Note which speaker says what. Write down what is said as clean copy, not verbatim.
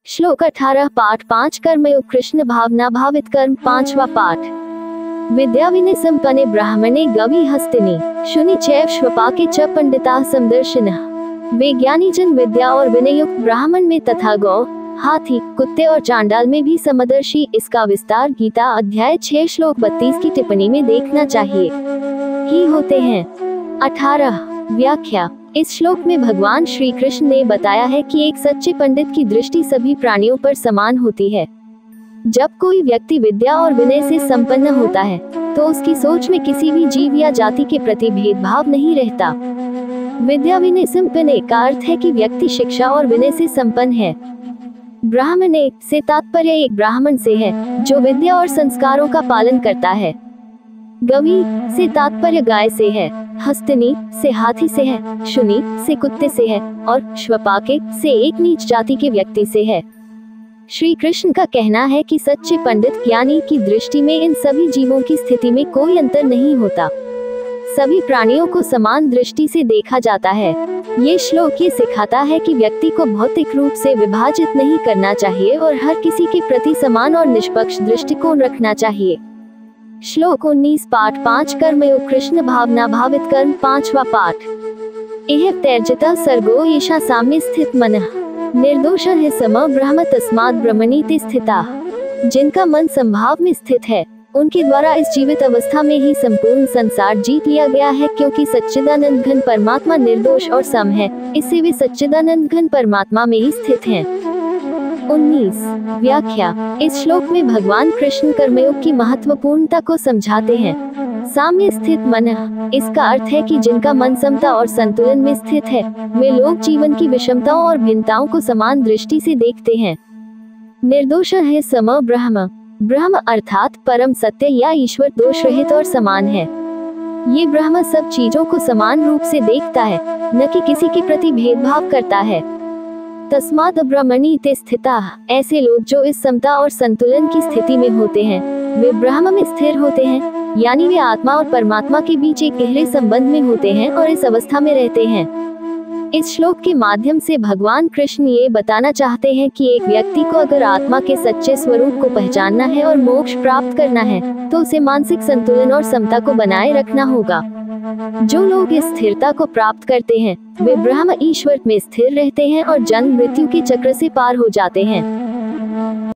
Speaker 1: श्लोक 18 पाठ 5 कर्मयोग कृष्ण भावना भावित कर्म 5वां पाठ। विद्या विनय संपन्ने ब्राह्मणे गवि हस्तिनी शुनि चैव श्वपाके च पंडिता समदर्शिनः। वे ज्ञानी जन विद्या और विनय युक्त ब्राह्मण में तथा गौ, हाथी, कुत्ते और चांडाल में भी समदर्शी। इसका विस्तार गीता अध्याय 6 श्लोक 32 की टिप्पणी में देखना चाहिए ही होते हैं। 18 व्याख्या। इस श्लोक में भगवान श्री कृष्ण ने बताया है कि एक सच्चे पंडित की दृष्टि सभी प्राणियों पर समान होती है। जब कोई व्यक्ति विद्या और विनय से संपन्न होता है तो उसकी सोच में किसी भी जीव या जाति के प्रति भेदभाव नहीं रहता। विद्या विनय संपन्न का अर्थ है कि व्यक्ति शिक्षा और विनय से संपन्न है। ब्राह्मणे से तात्पर्य एक ब्राह्मण से है जो विद्या और संस्कारों का पालन करता है। गवि से तात्पर्य गाय से है, हस्तिनी से हाथी से है, शुनि से कुत्ते से है और श्वपाके से एक नीच जाति के व्यक्ति से है। श्री कृष्ण का कहना है कि सच्चे पंडित ज्ञानी की दृष्टि में इन सभी जीवों की स्थिति में कोई अंतर नहीं होता। सभी प्राणियों को समान दृष्टि से देखा जाता है। ये श्लोक ये सिखाता है कि व्यक्ति को भौतिक रूप से विभाजित नहीं करना चाहिए और हर किसी के प्रति समान और निष्पक्ष दृष्टिकोण रखना चाहिए। श्लोक 19 पाठ 5 कर्मयोग कृष्ण भावना भावित कर्म 5वां पाठ। एह त्यजता सर्गो येषा साम्य स्थित मनः निर्दोष है सम ब्रह्म तस्मात् ब्रह्मणीति स्थिता। जिनका मन संभाव में स्थित है उनके द्वारा इस जीवित अवस्था में ही संपूर्ण संसार जीत लिया गया है, क्योंकि सच्चिदानंद घन परमात्मा निर्दोष और सम है, इससे वे सच्चिदानंद घन परमात्मा में ही स्थित हैं। 19 व्याख्या। इस श्लोक में भगवान कृष्ण कर्मयोग की महत्वपूर्णता को समझाते हैं। साम्य स्थित मन, इसका अर्थ है कि जिनका मन समता और संतुलन में स्थित है वे लोग जीवन की विषमताओं और भिन्नताओं को समान दृष्टि से देखते हैं। निर्दोष है सम ब्रह्म, ब्रह्म अर्थात परम सत्य या ईश्वर दोष रहित और समान है। ये ब्रह्म सब चीजों को समान रूप से देखता है, न कि किसी के प्रति भेदभाव करता है। तस्मात् ब्रह्मणीति स्थिता, ऐसे लोग जो इस समता और संतुलन की स्थिति में होते हैं वे ब्रह्म में स्थिर होते हैं, यानी वे आत्मा और परमात्मा के बीच एक गहरे संबंध में होते हैं और इस अवस्था में रहते हैं। इस श्लोक के माध्यम से भगवान कृष्ण ये बताना चाहते हैं कि एक व्यक्ति को अगर आत्मा के सच्चे स्वरूप को पहचानना है और मोक्ष प्राप्त करना है तो उसे मानसिक संतुलन और समता को बनाए रखना होगा। जो लोग इस स्थिरता को प्राप्त करते हैं वे ब्रह्म ईश्वर में स्थिर रहते हैं और जन्म मृत्यु के चक्र से पार हो जाते हैं।